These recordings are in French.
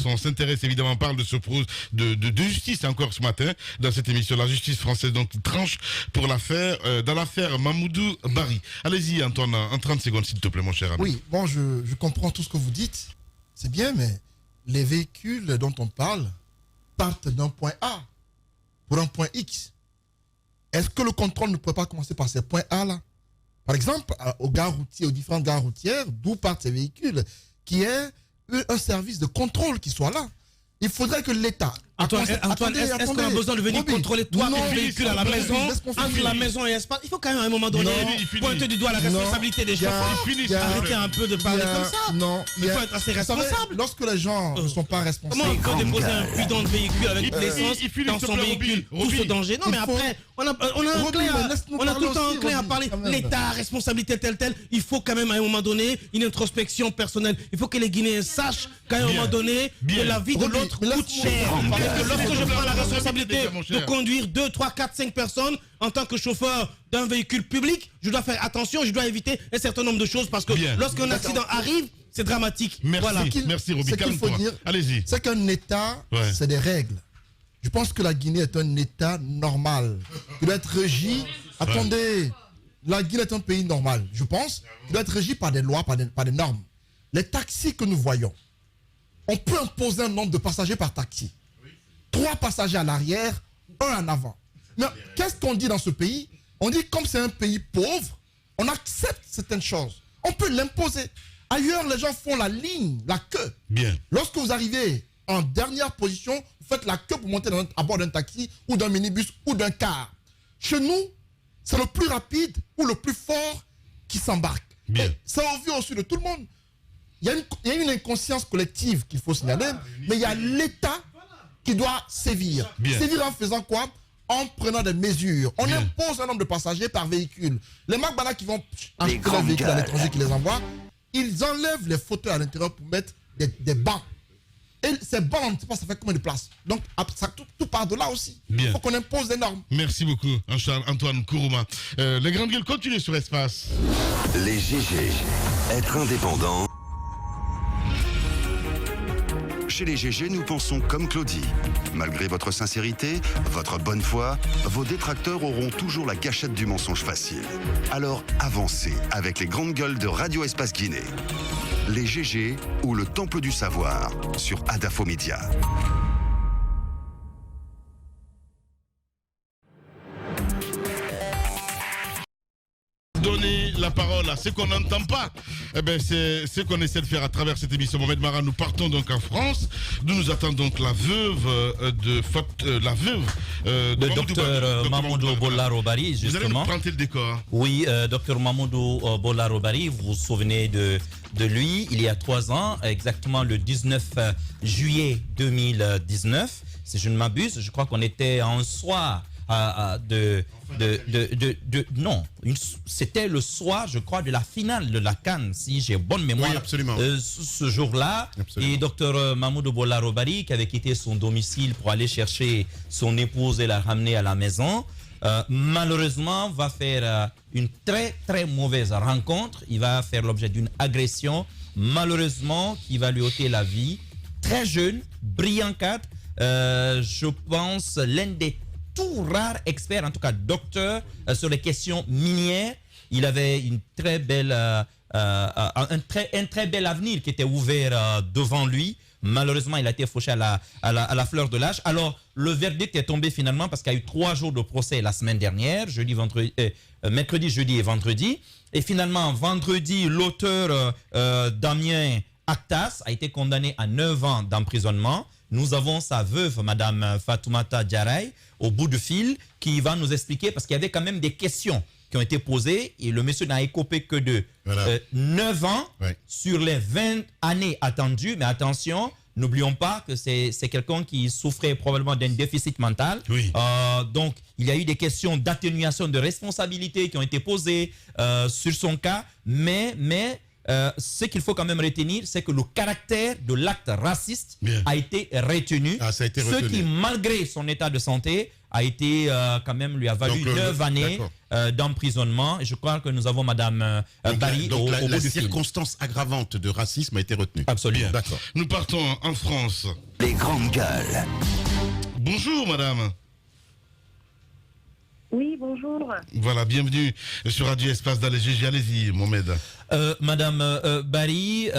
On s'intéresse évidemment, on parle de de justice encore ce matin dans cette émission. La justice française donc qui tranche pour l'affaire, dans l'affaire Mamoudou Bari. Allez-y Antoine, en 30 secondes s'il te plaît mon cher ami. Oui, bon je comprends tout ce que vous dites, c'est bien, mais les véhicules dont on parle partent d'un point A pour un point X. Est-ce que le contrôle ne pourrait pas commencer par ces points A là? Par exemple, aux différentes gares routières, d'où partent ces véhicules, qui est un service de contrôle qui soit là. Il faudrait que l'État... Antoine, est-ce qu'on a besoin de venir contrôler toi tes véhicules à la maison, entre la maison et l'espace? Il faut quand même à un moment donné pointer du doigt la responsabilité des chauffeurs. Arrêtez un peu de parler comme ça. Non, il faut être assez responsable. Lorsque les gens ne sont pas responsables... Comment on peut déposer un bidon de véhicule avec de l'essence dans son véhicule, tout ce danger? Non mais après, on a tout le temps enclin à parler l'État, responsabilité telle. Il faut quand même à un moment donné une introspection personnelle. Il faut que les Guinéens sachent qu'à un moment donné, que la vie de l'autre coûte cher. Lorsque je prends la responsabilité de conduire 2, 3, 4, 5 personnes en tant que chauffeur d'un véhicule public, je dois faire attention, je dois éviter un certain nombre de choses parce que lorsqu'un accident arrive, c'est dramatique. Merci, voilà. Merci Roby, ce qu'il faut dire, c'est qu'un État, c'est des règles. Je pense que la Guinée est un État normal. Il doit être régi. Attendez, la Guinée est un pays normal, je pense. Il doit être régi par des lois, par des normes. Les taxis que nous voyons, on peut imposer un nombre de passagers par taxi. 3 passagers à l'arrière, 1 en avant. Mais qu'est-ce qu'on dit dans ce pays? On dit comme c'est un pays pauvre, on accepte certaines choses. On peut l'imposer. Ailleurs, les gens font la ligne, la queue. Bien. Lorsque vous arrivez en dernière position, vous faites la queue pour monter à bord d'un taxi ou d'un minibus ou d'un car. Chez nous, c'est le plus rapide ou le plus fort qui s'embarque. C'est au vu aussi de tout le monde. Il y a une inconscience collective qu'il faut signaler, mais il y a l'État qui doit sévir. Sévir en faisant quoi? En prenant des mesures. On impose un nombre de passagers par véhicule. Les Magbala qui vont acheter un véhicule à l'étranger qui les envoient, ils enlèvent les fauteuils à l'intérieur pour mettre des bancs. Et ces bancs, on ne sait pas ça fait combien de place. Donc tout part de là aussi. Il faut qu'on impose des normes. Merci beaucoup Antoine Kourouma. Les grandes gueules continuent sur Espace. Les GG. Être indépendant. Chez les GG, nous pensons comme Claudie. Malgré votre sincérité, votre bonne foi, vos détracteurs auront toujours la gâchette du mensonge facile. Alors avancez avec les grandes gueules de Radio Espace Guinée. Les GG ou le Temple du Savoir sur Adafo Média. Donner la parole à ceux qu'on n'entend pas, c'est ce qu'on essaie de faire à travers cette émission. Mohamed Mara, nous partons donc en France, d'où nous attend donc la veuve de docteur Mamoudou Bollaro Bari, justement. Vous allez nous planter le décor. Oui, docteur Mamoudou Bollaro Bari, vous vous souvenez de lui, il y a 3 ans, exactement le 19 juillet 2019, si je ne m'abuse, je crois qu'on était en soir non, c'était le soir, je crois, de la finale de la CAN, si j'ai bonne mémoire. Oui, absolument. Ce jour-là, et docteur Mamoudou Bollaro Bari, qui avait quitté son domicile pour aller chercher son épouse et la ramener à la maison, malheureusement, va faire une très, très mauvaise rencontre. Il va faire l'objet d'une agression, malheureusement, qui va lui ôter la vie. Très jeune, brillant cadre, je pense, l'un des tout rares experts, en tout cas docteur, sur les questions minières. Il avait une très belle, un très bel avenir qui était ouvert devant lui. Malheureusement, il a été fauché à la fleur de l'âge. Alors, le verdict est tombé finalement parce qu'il y a eu 3 jours de procès la semaine dernière, mercredi, jeudi et vendredi. Et finalement, vendredi, l'auteur Damien Actas a été condamné à 9 ans d'emprisonnement. Nous avons sa veuve, Madame Fatoumata Diarraï, au bout du fil, qui va nous expliquer, parce qu'il y avait quand même des questions qui ont été posées, et le monsieur n'a écopé que de 9 ans sur les 20 années attendues. Mais attention, n'oublions pas que c'est quelqu'un qui souffrait probablement d'un déficit mental. Donc, il y a eu des questions d'atténuation de responsabilité qui ont été posées sur son cas, mais ce qu'il faut quand même retenir, c'est que le caractère de l'acte raciste a été retenu. Ce qui, malgré son état de santé, a été quand même lui a valu 9 années d'emprisonnement. Je crois que nous avons Madame Barry au bout la du fil. circonstance aggravante de racisme a été retenue. Absolument. D'accord. Nous partons en France. Les grandes gueules. Bonjour madame. Oui, bonjour. Voilà, bienvenue sur Radio Espace dans les GG. Allez-y, Mohamed. Madame Barry,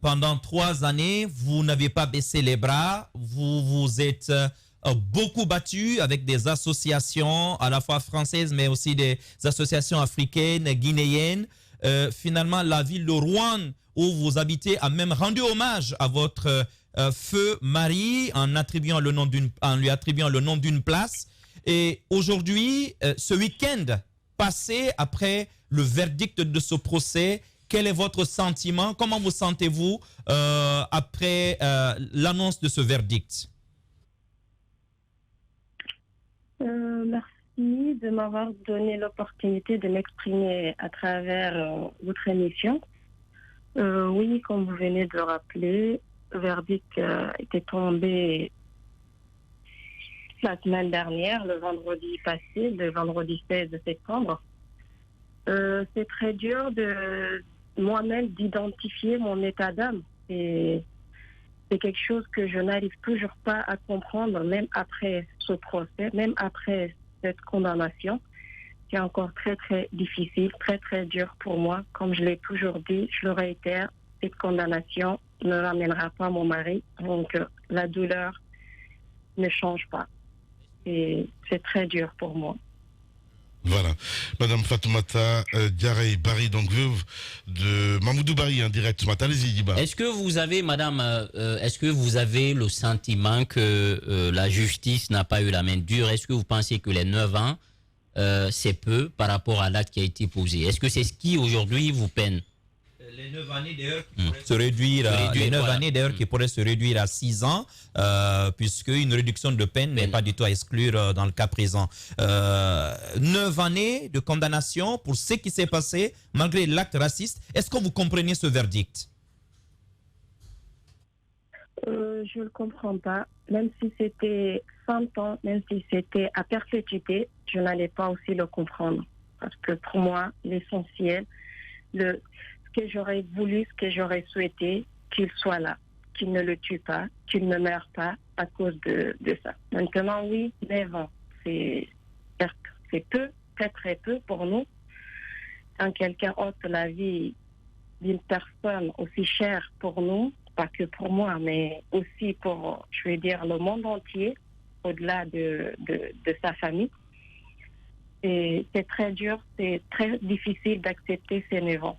pendant 3 années, vous n'avez pas baissé les bras. Vous vous êtes beaucoup battu avec des associations à la fois françaises, mais aussi des associations africaines, guinéennes. Finalement, la ville de Rouen, où vous habitez, a même rendu hommage à votre feu mari en lui attribuant le nom d'une place. Et aujourd'hui, ce week-end passé, après le verdict de ce procès, quel est votre sentiment? Comment vous sentez-vous après l'annonce de ce verdict? Merci de m'avoir donné l'opportunité de m'exprimer à travers votre émission. Oui, comme vous venez de le rappeler, le verdict était tombé la semaine dernière, le vendredi passé, le vendredi 16 septembre. C'est très dur de moi-même d'identifier mon état d'âme. C'est quelque chose que je n'arrive toujours pas à comprendre, même après ce procès, même après cette condamnation. C'est encore très, très difficile, très, très dur pour moi. Comme je l'ai toujours dit, je le réitère, cette condamnation ne ramènera pas mon mari. Donc, la douleur ne change pas. Et c'est très dur pour moi. Voilà. Madame Fatoumata Diaré Barry, donc veuve de Mamoudou Barry, en direct ce matin. Allez-y, Diba. Est-ce que vous avez, madame, est-ce que vous avez le sentiment que la justice n'a pas eu la main dure? Est-ce que vous pensez que les 9 ans, c'est peu par rapport à l'acte qui a été posé? Est-ce que c'est ce qui aujourd'hui vous peine? Les 9 années d'ailleurs qui pourraient se réduire, les 9 années d'ailleurs qui pourraient se réduire à 6 ans, puisque une réduction de peine n'est pas du tout à exclure dans le cas présent. 9 années de condamnation pour ce qui s'est passé malgré l'acte raciste. Est-ce que vous comprenez ce verdict? Je ne le comprends pas. Même si c'était 100 ans, même si c'était à perpétuité, je n'allais pas aussi le comprendre. Parce que pour moi, l'essentiel, ce que j'aurais voulu, ce que j'aurais souhaité, qu'il soit là, qu'il ne le tue pas, qu'il ne meure pas à cause de ça. Maintenant, oui, 9 ans, c'est peu, très très peu pour nous. Quand quelqu'un ôte la vie d'une personne aussi chère pour nous, pas que pour moi, mais aussi pour, je vais dire, le monde entier, au-delà de sa famille. Et c'est très dur, c'est très difficile d'accepter ces 9 ans.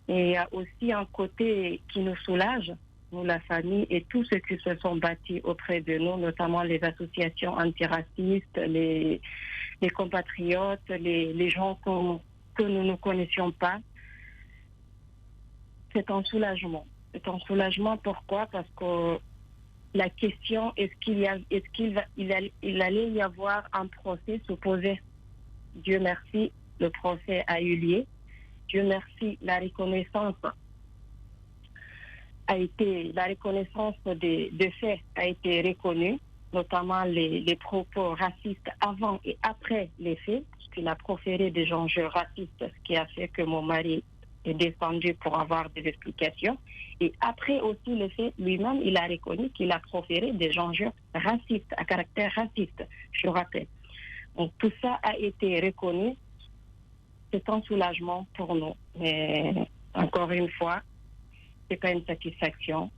Et il y a aussi un côté qui nous soulage, nous, la famille, et tous ceux qui se sont bâtis auprès de nous, notamment les associations antiracistes, les compatriotes, les gens que nous ne connaissions pas. C'est un soulagement. C'est un soulagement, pourquoi? Parce que la question, est-ce qu'il allait y avoir un procès se posait? Dieu merci, le procès a eu lieu. Dieu merci, la reconnaissance des faits a été reconnue, notamment les propos racistes avant et après les faits, puisqu'il a proféré des enjeux racistes, ce qui a fait que mon mari est descendu pour avoir des explications. Et après aussi les faits, lui-même, il a reconnu qu'il a proféré des enjeux racistes, à caractère raciste, je le rappelle. Donc tout ça a été reconnu. C'est un soulagement pour nous. Mais encore une fois, ce n'est pas une satisfaction,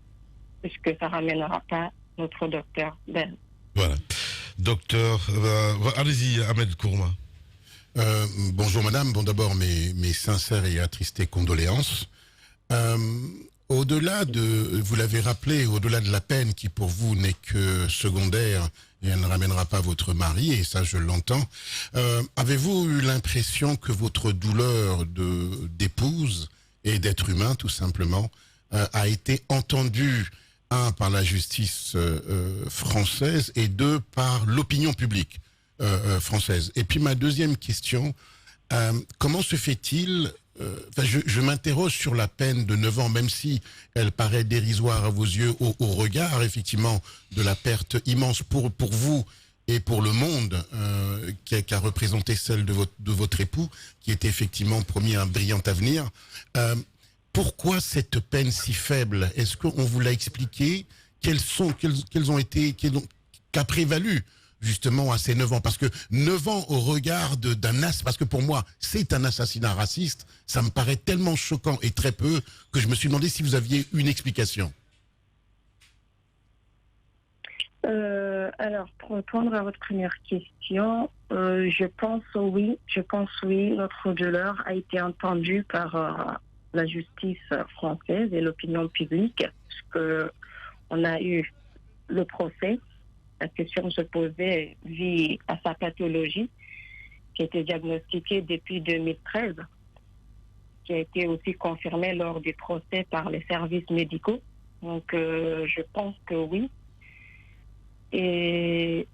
puisque ça ne ramènera pas notre docteur Ben. Voilà. Docteur, allez-y, Ahmed Kourma. Bonjour madame, bon d'abord mes sincères et attristées condoléances. Au-delà vous l'avez rappelé, au-delà de la peine qui pour vous n'est que secondaire et elle ne ramènera pas votre mari, et ça je l'entends, avez-vous eu l'impression que votre douleur d'épouse et d'être humain tout simplement a été entendue, par la justice française et par l'opinion publique française? Et puis ma deuxième question, comment se fait-il, je m'interroge sur la peine de 9 ans, même si elle paraît dérisoire à vos yeux au regard effectivement de la perte immense pour vous et pour le monde qui a représenté celle de votre époux, qui était effectivement promis un brillant avenir. Pourquoi cette peine si faible? Est-ce qu'on vous l'a expliqué? Qu'a prévalu justement à ces 9 ans? Parce que 9 ans au regard parce que pour moi, c'est un assassinat raciste, ça me paraît tellement choquant et très peu que je me suis demandé si vous aviez une explication. Alors, pour répondre à votre première question, je pense oui, notre douleur a été entendue par la justice française et l'opinion publique, parce que on a eu le procès. La question se posait vu à sa pathologie, qui a été diagnostiquée depuis 2013, qui a été aussi confirmée lors du procès par les services médicaux. Donc, je pense que oui. Et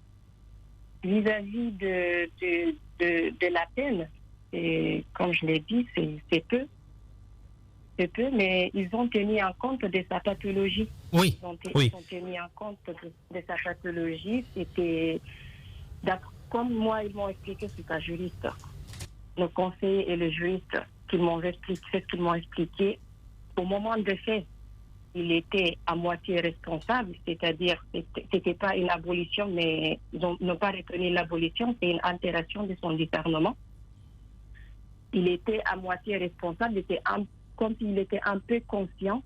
vis-à-vis de la peine, et comme je l'ai dit, c'est peu. C'est peu, mais ils ont tenu en compte de sa pathologie. Oui. Ils ont tenu en compte de sa pathologie. C'était, comme moi, ils m'ont expliqué, c'est un juriste. Le conseiller et le juriste ce qu'ils m'ont expliqué. Au moment des faits, il était à moitié responsable, c'est-à-dire c'était pas une abolition, mais ils n'ont pas retenu l'abolition, c'est une altération de son discernement. Il était à moitié responsable, comme s'il était un peu conscient,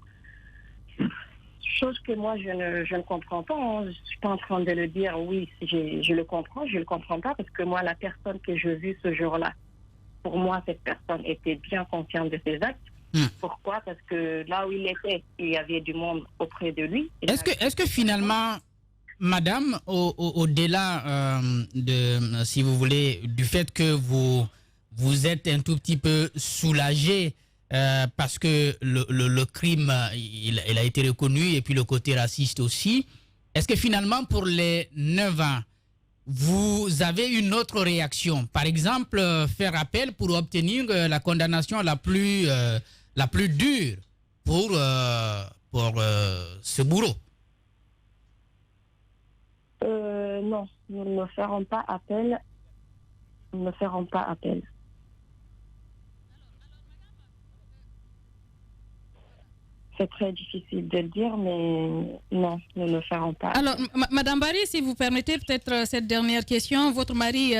chose que moi je ne comprends pas. Je ne suis pas en train de le dire, oui, je le comprends pas, parce que moi, la personne que j'ai vue ce jour-là, pour moi, cette personne était bien consciente de ses actes. Pourquoi? Parce que là où il était, il y avait du monde auprès de lui. Est-ce que finalement, madame, au-delà si vous voulez, du fait que vous êtes un tout petit peu soulagée parce que le crime, il a été reconnu, et puis le côté raciste aussi, est-ce que finalement, pour les 9 ans, vous avez une autre réaction? Par exemple, faire appel pour obtenir la condamnation la plus dure pour ce bourreau? Non, nous ne ferons pas appel. Nous ne ferons pas appel. C'est très difficile de le dire, mais non, nous ne ferons pas. Alors, Madame Barry, si vous permettez peut-être cette dernière question. Votre mari,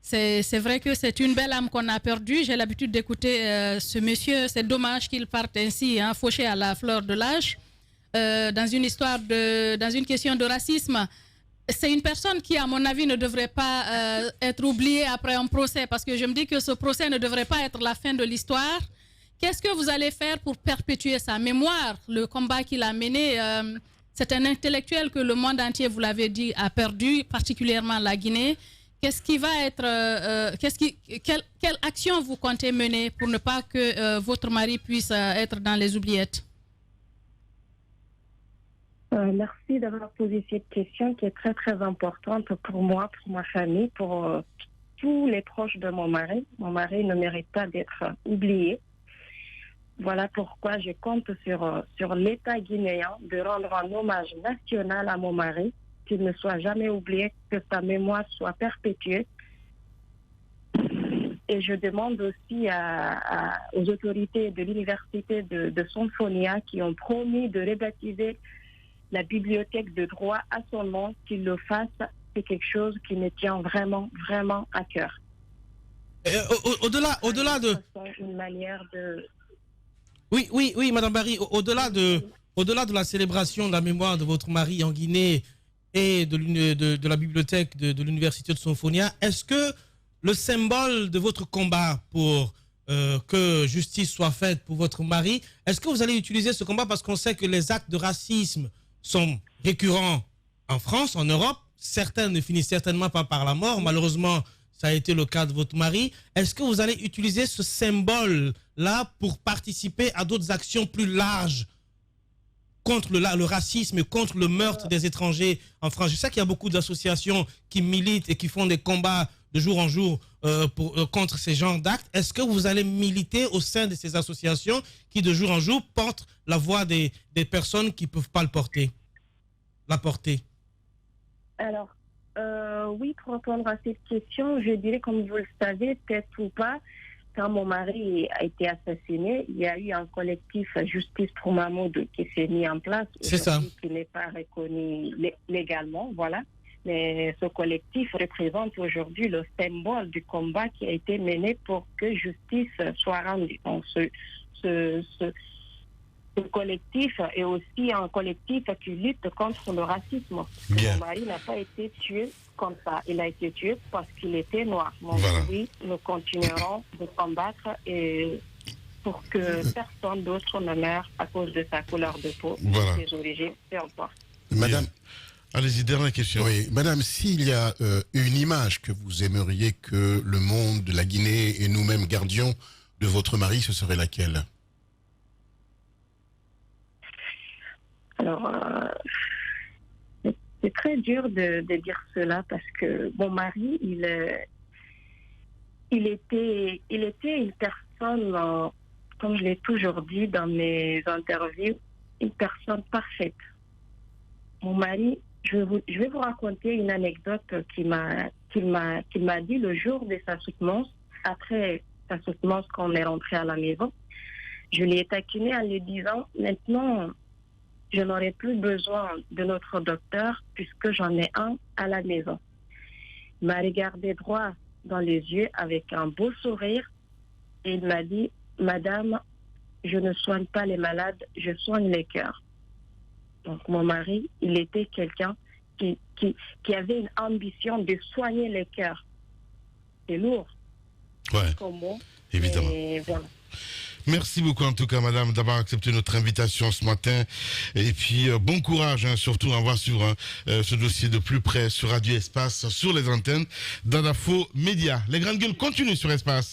c'est vrai que c'est une belle âme qu'on a perdue. J'ai l'habitude d'écouter ce monsieur. C'est dommage qu'il parte ainsi, fauché à la fleur de l'âge, dans une question de racisme. C'est une personne qui, à mon avis, ne devrait pas être oubliée après un procès, parce que je me dis que ce procès ne devrait pas être la fin de l'histoire. Qu'est-ce que vous allez faire pour perpétuer sa mémoire, le combat qu'il a mené? C'est un intellectuel que le monde entier, vous l'avez dit, a perdu, particulièrement la Guinée. Qu'est-ce qui va être, quelle action vous comptez mener pour ne pas que votre mari puisse être dans les oubliettes? Merci d'avoir posé cette question qui est très très importante pour moi, pour ma famille, pour tous les proches de mon mari. Mon mari ne mérite pas d'être oublié. Voilà pourquoi je compte sur l'État guinéen de rendre un hommage national à mon mari, qu'il ne soit jamais oublié, que sa mémoire soit perpétuée. Et je demande aussi aux autorités de l'université de Sonfonia qui ont promis de rebaptiser la bibliothèque de droit à son nom, qu'ils le fassent. C'est quelque chose qui me tient vraiment, vraiment à cœur. Au-delà de... Une manière de... Oui, Madame Barry, au-delà de la célébration de la mémoire de votre mari en Guinée et de la bibliothèque de l'université de Sonfonia, est-ce que le symbole de votre combat pour que justice soit faite pour votre mari, est-ce que vous allez utiliser ce combat, parce qu'on sait que les actes de racisme sont récurrents en France, en Europe, certains ne finissent certainement pas par la mort, malheureusement ça a été le cas de votre mari. Est-ce que vous allez utiliser ce symbole-là pour participer à d'autres actions plus larges contre le racisme et contre le meurtre des étrangers en France? Je sais qu'il y a beaucoup d'associations qui militent et qui font des combats de jour en jour contre ces genres d'actes. Est-ce que vous allez militer au sein de ces associations qui, de jour en jour, portent la voix des personnes qui ne peuvent pas la porter? Alors, Oui, pour répondre à cette question, je dirais, comme vous le savez, peut-être ou pas, quand mon mari a été assassiné, il y a eu un collectif Justice pour Mahmoud qui s'est mis en place. C'est ça. Qui n'est pas reconnu légalement, voilà. Mais ce collectif représente aujourd'hui le symbole du combat qui a été mené pour que justice soit rendue. Donc, ce collectif est aussi un collectif qui lutte contre le racisme. Bien. Mon mari n'a pas été tué comme ça. Il a été tué parce qu'il était noir. Donc, Voilà. oui, nous continuerons de combattre et pour que personne d'autre ne meure à cause de sa couleur de peau, Voilà. ses origines, peu importe. Madame, Allez-y, dernière question. oui, madame, s'il y a une image que vous aimeriez que le monde de la Guinée et nous-mêmes gardions de votre mari, ce serait laquelle? Alors, c'est très dur de dire cela parce que mon mari, il était une personne, comme je l'ai toujours dit dans mes interviews, une personne parfaite. Mon mari, je vais vous raconter une anecdote qu'il m'a dit le jour de sa soutenance, après sa soutenance quand on est rentré à la maison. Je l'ai taquiné en lui disant, maintenant, je n'aurai plus besoin de notre docteur puisque j'en ai un à la maison. Il m'a regardé droit dans les yeux avec un beau sourire et il m'a dit, Madame, je ne soigne pas les malades, je soigne les cœurs. Donc mon mari, il était quelqu'un qui avait une ambition de soigner les cœurs. C'est lourd. Ouais, Comme mot, évidemment. mais voilà. Merci beaucoup en tout cas, madame, d'avoir accepté notre invitation ce matin. Et puis, bon courage, hein, surtout, on va suivre ce dossier de plus près sur Radio Espace, sur les antennes d'Adafo Média. Les grandes gueules continuent sur Espace.